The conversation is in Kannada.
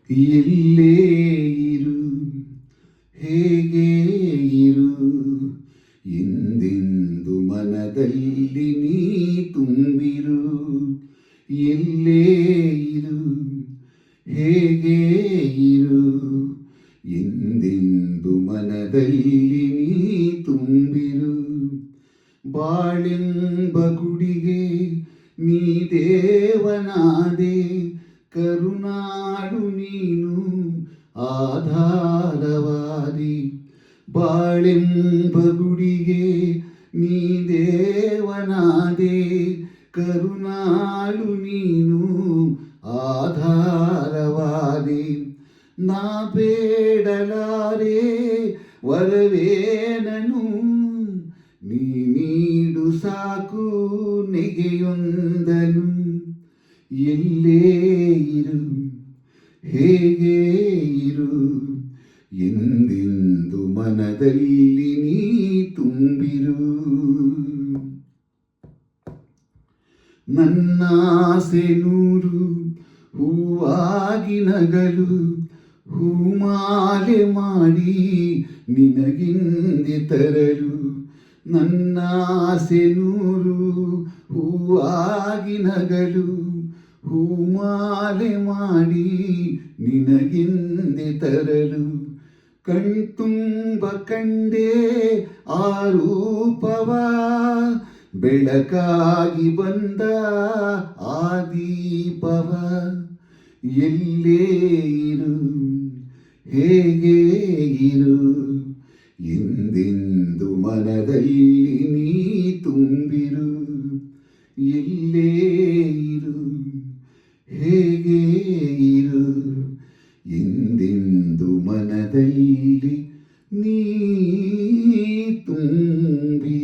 ಎಲ್ಲೇ ಇರು, ಹೇಗೆ ಇರು, ಎಂದೆಂದು ಮನದಲ್ಲಿ ನೀ ತುಂಬಿರು. ಎಲ್ಲೇ ಇರು, ಹೇಗೆ ಇರು, ಎಂದೆಂದು ಮನದಲ್ಲಿ ನೀ ತುಂಬಿರು. ಬಾಳೆಂಬ ಗುಡಿಗೆ ನೀ ದೇವನಾದೆ, ಕರುನಾಡು ನೀನು ಆಧಾರವಾದಿ. ಬಾಳೆಂಬ ಗುಡಿಗೆ ನೀ ದೇವನಾದೆ, ಕರುನಾಡು ನೀನು ಆಧಾರವಾದಿ. ನಾ ಬೇಡಲಾರೆ ವರವೇನನು, ನೀ ನೀಡು ಸಾಕು ನೆಗೆಯೊಂದನು. ಎಲ್ಲೇ ಇರು, ಹೇಗೆ ಇರು, ಎಂದೆಂದು ಮನದಲ್ಲಿ ನೀ ತುಂಬಿರು. ನನ್ನಾಸೆ ನೂರು ಹೂವಾಗಿ ನಗಲು, ಹೂಮಾಲೆ ಮಾಡಿ ನಿನಗಿಂದೆ ತರಲು. ನನ್ನಾಸೆ ನೂರು ಹೂವಾಗಿ ನಗಲು, ಹೂಮಾಲೆ ಮಾಡಿ ನಿನಗಿಂದೆ ತರಲು. ಕಣ್ತುಂಬ ಕಂಡೆ ಆ ರೂಪವ, ಬೆಳಕಾಗಿ ಬಂದ ಆ ದೀಪವ. ಎಲ್ಲೇ ಇರು, ಹೇಗೆ ಇರು, ಎಂದೆಂದು ಮನದಲ್ಲಿ ನೀ ತುಂಬಿರು. ಎಲ್ಲೇ ಇರು, ಹೇಗೆ ಇರು, ಎಂದೆಂದು ಮನದಲ್ಲಿ ನೀ ತುಂಬಿರು.